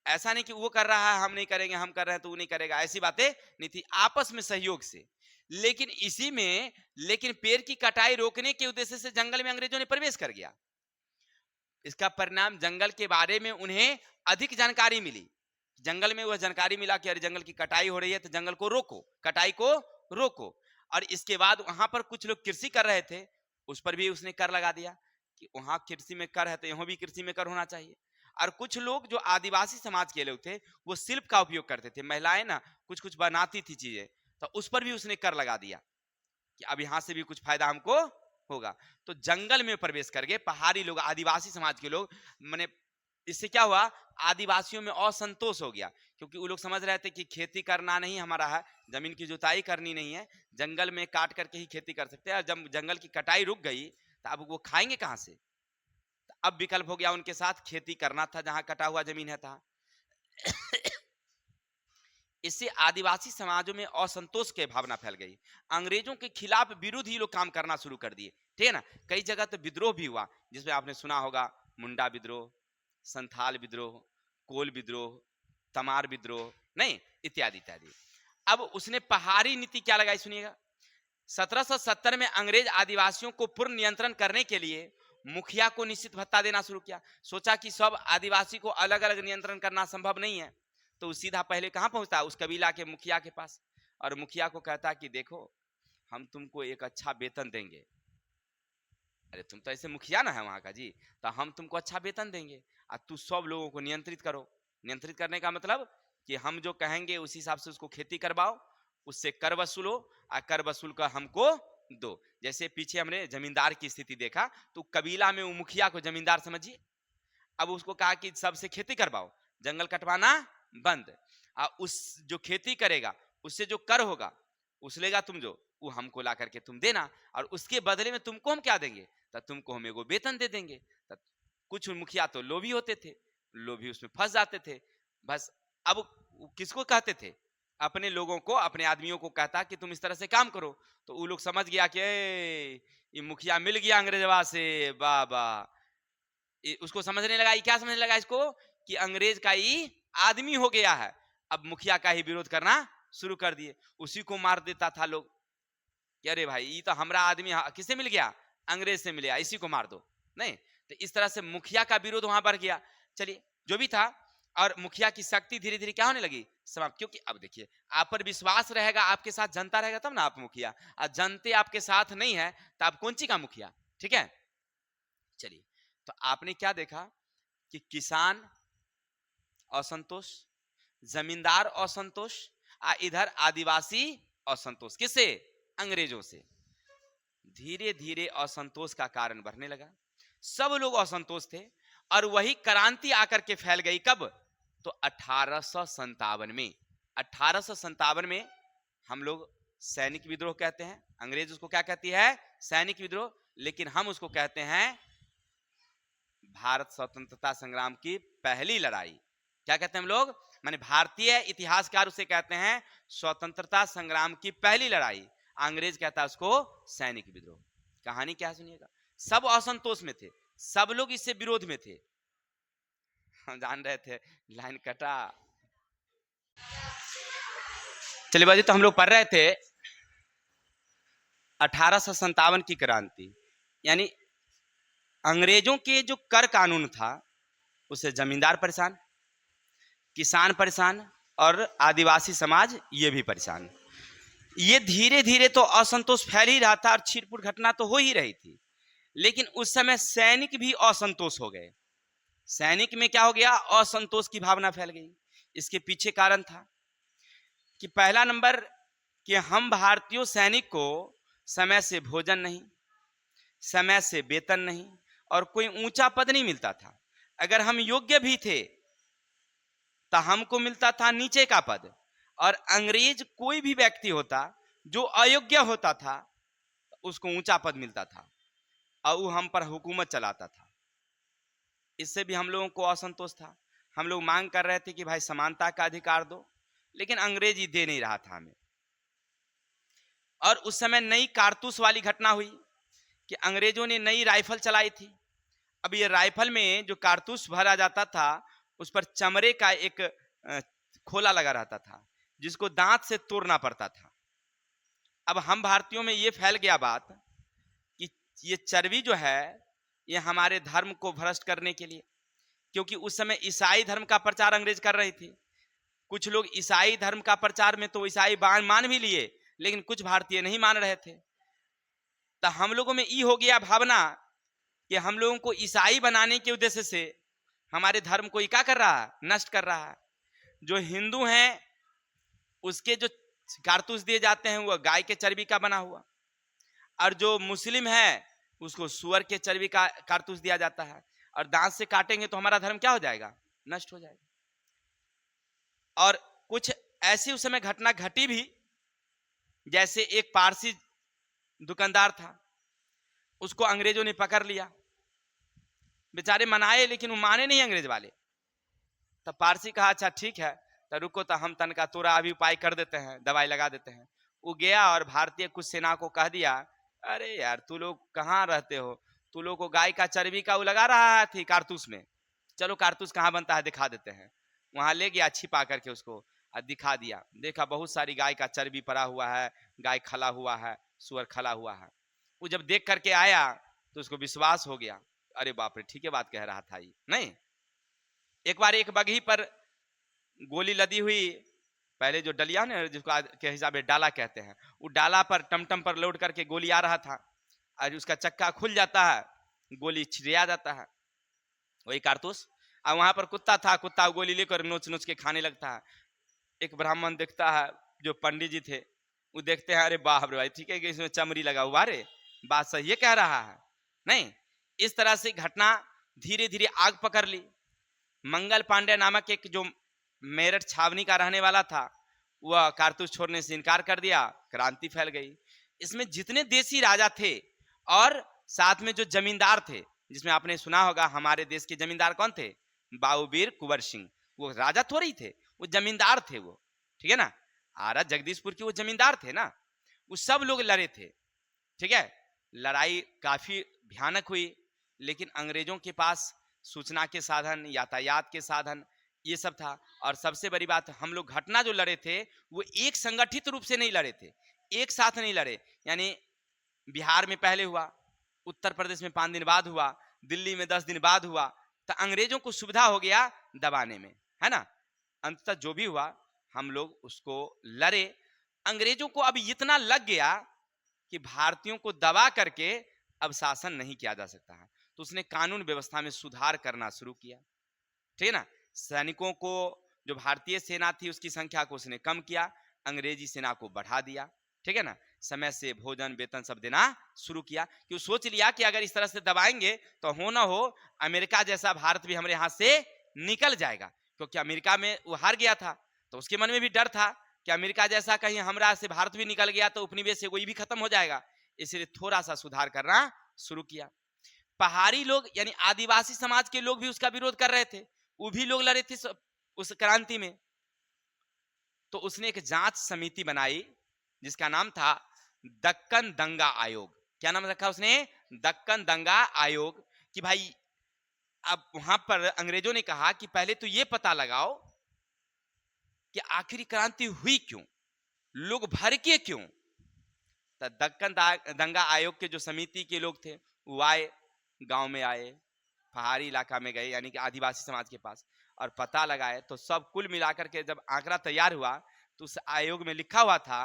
ऐसा नहीं कि वो कर रहा है हम नहीं करेंगे, हम कर रहे हैं तो वो नहीं करेगा, ऐसी बातें नहीं थी, आपस में सहयोग से। लेकिन इसी में पेड़ की कटाई रोकने के उद्देश्य से जंगल में अंग्रेजों ने प्रवेश कर गया। इसका परिणाम जंगल के बारे में उन्हें अधिक जानकारी मिली। जंगल में वह जानकारी मिला कि अरे जंगल की कटाई हो रही है तो जंगल को रोको, कटाई को रोको। और इसके बाद वहां पर कुछ लोग कृषि कर रहे थे, उस पर भी उसने कर लगा दिया कि वहां कृषि में कर है तो यहाँ भी कृषि में कर होना चाहिए। और कुछ लोग जो आदिवासी समाज के लोग थे वो शिल्प का उपयोग करते थे, महिलाएं ना कुछ कुछ बनाती थी चीजें, तो उस पर भी उसने कर लगा दिया कि अब यहां से भी कुछ फायदा हमको होगा। तो जंगल में प्रवेश करके पहाड़ी लोग, आदिवासी समाज के लोग, मैंने इससे क्या हुआ, आदिवासियों में असंतोष हो गया, क्योंकि वो लोग समझ रहे थे कि खेती करना नहीं हमारा है, जमीन की जुताई करनी नहीं है, जंगल में काट करके ही खेती कर सकते हैं। और जब जंगल की कटाई रुक गई तो अब वो खाएंगे कहां से? तो अब विकल्प हो गया उनके साथ खेती करना था जहां कटा हुआ जमीन है था। इससे आदिवासी समाजों में असंतोष की भावना फैल गई। अंग्रेजों के खिलाफ विरोध ही लोग काम करना शुरू कर दिए, ठीक है ना। कई जगह तो विद्रोह भी हुआ, जिसमें आपने सुना होगा मुंडा विद्रोह, संथाल विद्रोह, कोल विद्रोह, तमार विद्रोह, नहीं, इत्यादि इत्यादि। अब उसने पहाड़ी नीति क्या लगाई, सुनिएगा। 1770 में अंग्रेज आदिवासियों को पूर्ण नियंत्रण करने के लिए मुखिया को निश्चित भत्ता देना शुरू किया। सोचा कि सब आदिवासी को अलग अलग नियंत्रण करना संभव नहीं है, तो सीधा पहले कहां पहुंचता है, उस कबीला के मुखिया के पास, और मुखिया को कहता कि देखो हम तुमको एक अच्छा वेतन देंगे। अरे तुम तो ऐसे मुखिया ना है वहां का जी, तो हम तुमको अच्छा वेतन देंगे और तू सब लोगों को नियंत्रित करो। नियंत्रित करने का मतलब कि हम जो कहेंगे उस हिसाब से उसको खेती करवाओ, उससे कर वसूलो और कर वसूल कर हमको दो। जैसे पीछे हमने जमींदार की स्थिति देखा, तो कबीला में वो मुखिया को जमींदार समझिए। अब उसको कहा कि सबसे खेती करवाओ, जंगल कटवाना बंद, उस जो खेती करेगा उससे जो कर होगा उसलेगा तुम जो, वो हमको ला करके तुम देना, और उसके बदले में तुमको हम क्या देंगे, तो तुमको हम एगो वेतन दे देंगे। तो कुछ मुखिया तो लोभी होते थे, लोभी उसमें फंस जाते थे बस। अब किसको कहते थे, अपने लोगों को, अपने आदमियों को कहता कि तुम इस तरह से काम करो, तो वो लोग समझ गया कि ये मुखिया मिल गया अंग्रेजवा से, बाबा। उसको समझने लगा, क्या समझने लगा इसको, कि अंग्रेज का ही आदमी हो गया है। अब मुखिया का ही विरोध करना शुरू कर दिए, उसी को मार देता था लोग कि अरे भाई ये तो हमारा आदमी, किससे मिल गया, अंग्रेज से मिल गया, इसी को मार दो। नहीं, तो इस तरह से मुखिया का विरोध वहां बढ़ गया। चलिए जो भी था, और मुखिया की शक्ति धीरे धीरे क्या होने लगी, समाप्त। क्योंकि अब देखिए, आप पर विश्वास रहेगा, आपके साथ जनता रहेगा तब ना आप मुखिया, और जनते आपके साथ नहीं है तो आप कौन सी का मुखिया, ठीक है। चलिए, तो आपने क्या देखा कि किसान असंतोष, जमींदार असंतोष, इधर आदिवासी असंतोष, किससे, अंग्रेजों से। धीरे धीरे असंतोष का कारण बढ़ने लगा, सब लोग असंतोष थे, और वही क्रांति आकर के फैल गई कब, तो 1857 में। 1857 में हम लोग सैनिक विद्रोह कहते हैं, अंग्रेज उसको क्या कहती है, सैनिक विद्रोह, लेकिन हम उसको कहते हैं भारत स्वतंत्रता संग्राम की पहली लड़ाई। क्या कहते हैं हम लोग, माने भारतीय इतिहासकार उसे कहते हैं स्वतंत्रता संग्राम की पहली लड़ाई, अंग्रेज कहता है उसको सैनिक विद्रोह। कहानी क्या है सुनिएगा। सब असंतोष में थे, सब लोग इससे विरोध में थे। हम जान रहे थे लाइन कटा। चलिए बाजी, तो हम लोग पढ़ रहे थे 1857 की क्रांति, यानी अंग्रेजों के जो कर कानून था उससे जमींदार परेशान, किसान परेशान, और आदिवासी समाज ये भी परेशान। ये धीरे धीरे तो असंतोष फैल ही रहा था, और छिटपुट घटना तो हो ही रही थी। लेकिन उस समय सैनिक भी असंतोष हो गए। सैनिक में क्या हो गया, असंतोष की भावना फैल गई। इसके पीछे कारण था कि पहला नंबर, कि हम भारतीयों सैनिक को समय से भोजन नहीं, समय से वेतन नहीं और कोई ऊंचा पद नहीं मिलता था। अगर हम योग्य भी थे तो हमको मिलता था नीचे का पद, और अंग्रेज कोई भी व्यक्ति होता जो अयोग्य होता था उसको ऊंचा पद मिलता था और वो हम पर हुकूमत चलाता था। इससे भी हम लोगों को असंतोष था। हम लोग मांग कर रहे थे कि भाई समानता का अधिकार दो, लेकिन अंग्रेज ही दे नहीं रहा था हमें। और उस समय नई कारतूस वाली घटना हुई कि अंग्रेजों ने नई राइफल चलाई थी। अब ये राइफल में जो कारतूस भरा जाता था उस पर चमड़े का एक खोला लगा रहता था जिसको दांत से तोड़ना पड़ता था। अब हम भारतीयों में ये फैल गया बात कि ये चर्बी जो है ये हमारे धर्म को भ्रष्ट करने के लिए, क्योंकि उस समय ईसाई धर्म का प्रचार अंग्रेज कर रहे थे। कुछ लोग ईसाई धर्म का प्रचार में तो ईसाई मान भी लिए, लेकिन कुछ भारतीय नहीं मान रहे थे। तो हम लोगों में ये हो गया भावना कि हम लोगों को ईसाई बनाने के उद्देश्य से हमारे धर्म को क्या कर रहा है, नष्ट कर रहा है। जो हिंदू हैं उसके जो कारतूस दिए जाते हैं वो गाय के चर्बी का बना हुआ, और जो मुस्लिम है उसको सुअर के चर्बी का कारतूस दिया जाता है, और दांत से काटेंगे तो हमारा धर्म क्या हो जाएगा, नष्ट हो जाएगा। और कुछ ऐसी उस समय घटना घटी भी, जैसे एक पारसी दुकानदार था, उसको अंग्रेजों ने पकड़ लिया। बेचारे मनाए लेकिन वो माने नहीं अंग्रेज वाले। तब पारसी कहा अच्छा ठीक है तो रुको, तो हम तनका तोरा अभी उपाय कर देते हैं, दवाई लगा देते हैं। वो गया और भारतीय कुछ सेना को कह दिया, अरे यार तू लोग कहाँ रहते हो, तू लोग को गाय का चर्बी का वो लगा रहा थी कारतूस में, चलो कारतूस कहाँ बनता है दिखा देते हैं। वहां ले गया छिपा करके उसको और दिखा दिया। देखा बहुत सारी गाय का चर्बी पड़ा हुआ है, गाय खला हुआ है, सुअर खला हुआ है। वो जब देख करके आया तो उसको विश्वास हो गया, अरे बाप रे ठीक है बात कह रहा था ये। नहीं, एक बार एक बगही पर गोली लदी हुई, पहले जो डलिया ने जिसको आज के हिसाब से डाला कहते हैं, वो डाला पर टमटम पर लोड करके गोली आ रहा था, और उसका चक्का खुल जाता है, गोली छिड़िया जाता है, वही कारतूस। और वहां पर कुत्ता था, कुत्ता गोली लेकर नोच नोच के खाने लगता है। एक ब्राह्मण देखता है, जो पंडित जी थे वो देखते हैं, अरे बाप रे भाई ठीक है कि इसमें चमड़ी लगा हुआ, रे बात सही है कह रहा है। नहीं, इस तरह से घटना धीरे धीरे आग पकड़ ली। मंगल पांडे नामक एक जो मेरठ छावनी का रहने वाला था, वह कारतूस छोड़ने से इनकार कर दिया, क्रांति फैल गई। इसमें जितने देसी राजा थे और साथ में जो जमींदार थे, जिसमें आपने सुना होगा हमारे देश के जमींदार कौन थे, बाबूवीर कुंवर सिंह, वो राजा थोड़ी थे, वो जमींदार थे वो, ठीक है ना। आरा जगदीशपुर के वो जमींदार थे ना। वो सब लोग लड़े थे, ठीक है। लड़ाई काफी भयानक हुई, लेकिन अंग्रेजों के पास सूचना के साधन, यातायात के साधन, ये सब था। और सबसे बड़ी बात, हम लोग घटना जो लड़े थे वो एक संगठित रूप से नहीं लड़े थे, एक साथ नहीं लड़े। यानी बिहार में पहले हुआ, उत्तर प्रदेश में 5 दिन बाद हुआ, दिल्ली में 10 दिन बाद हुआ, तो अंग्रेजों को सुविधा हो गया दबाने में, है ना। अंततः जो भी हुआ हम लोग उसको लड़े। अंग्रेजों को अब इतना लग गया कि भारतीयों को दबा करके अब शासन नहीं किया जा सकता है, तो उसने कानून व्यवस्था में सुधार करना शुरू किया, ठीक है ना। सैनिकों को, जो भारतीय सेना थी उसकी संख्या को उसने कम किया, अंग्रेजी सेना को बढ़ा दिया, ठीक है ना। समय से भोजन वेतन सब देना शुरू किया, कि वो सोच लिया कि अगर इस तरह से दबाएंगे तो हो ना हो अमेरिका जैसा भारत भी हमारे हाथ से निकल जाएगा, क्योंकि अमेरिका में वो हार गया था, तो उसके मन में भी डर था कि अमेरिका जैसा कहीं हमरा से भारत भी निकल गया तो उपनिवेश से वही भी खत्म हो जाएगा। इसलिए थोड़ा सा सुधार करना शुरू किया। पहाड़ी लोग यानी आदिवासी समाज के लोग भी उसका विरोध कर रहे थे, वो भी लोग लड़े थे उस क्रांति में। तो उसने एक जांच समिति बनाई जिसका नाम था दक्कन दंगा आयोग। क्या नाम रखा उसने, दक्कन दंगा आयोग। कि भाई अब वहां पर अंग्रेजों ने कहा कि पहले तो ये पता लगाओ कि आखिर क्रांति हुई क्यों, लोग भड़के क्यों। तो दक्कन दंगा आयोग के जो समिति के लोग थे वो आए, गांव में आए, पहाड़ी इलाका में गए यानी कि आदिवासी समाज के पास, और पता लगाए। तो सब कुल मिलाकर के जब आंकड़ा तैयार हुआ तो उस आयोग में लिखा हुआ था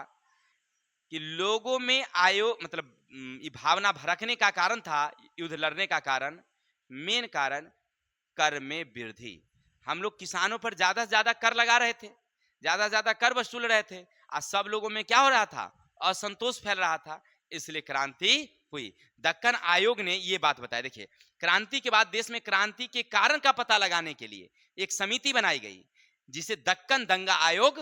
कि लोगों में आयोग मतलब ये भावना भड़कने का कारण था, युद्ध लड़ने का कारण, मेन कारण कर में वृद्धि। हम लोग किसानों पर ज्यादा से ज्यादा कर लगा रहे थे, ज्यादा से ज्यादा कर वसूल रहे थे, और सब लोगों में क्या हो रहा था, असंतोष फैल रहा था, इसलिए क्रांति हुई। दक्कन आयोग ने ये बात बताई। देखिए, क्रांति के बाद देश में क्रांति के कारण का पता लगाने के लिए एक समिति बनाई गई जिसे दक्कन दंगा आयोग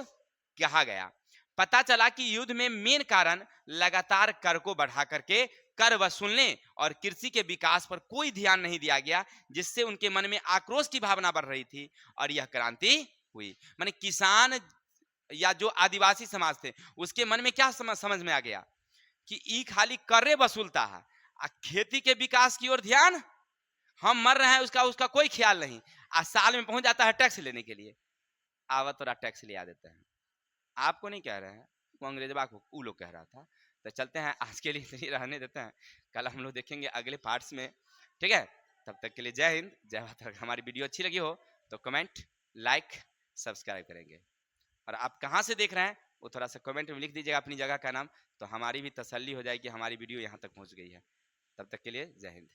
कहा गया। पता चला कि युद्ध में मेन कारण लगातार कर को बढ़ा करके कर वसूलने और कृषि के विकास पर कोई ध्यान नहीं दिया गया, जिससे उनके मन में आक्रोश की भावना बढ़ रही थी और यह क्रांति हुई। माने किसान या जो आदिवासी समाज थे उसके मन में क्या समझ में आ गया कि ई खाली कर्रे वसूलता है, खेती के विकास की ओर ध्यान, हम मर रहे हैं उसका उसका कोई ख्याल नहीं, साल में पहुंच जाता है टैक्स लेने के लिए, आवा तोरा टैक्स लिया देते हैं। आपको नहीं कह रहे हैं, वो अंग्रेजबा को वो लोग कह रहा था। तो चलते हैं, आज के लिए इतनी रहने देते हैं, कल हम लोग देखेंगे अगले पार्ट्स में, ठीक है। तब तक के लिए जय हिंद, जय भारत। हमारी वीडियो अच्छी लगी हो तो कमेंट, लाइक, सब्सक्राइब करेंगे, और आप कहाँ से देख रहे हैं वो थोड़ा सा कमेंट में लिख दीजिएगा अपनी जगह का नाम, तो हमारी भी तसल्ली हो जाएगी हमारी वीडियो यहाँ तक पहुँच गई है। तब तक के लिए जय हिंद।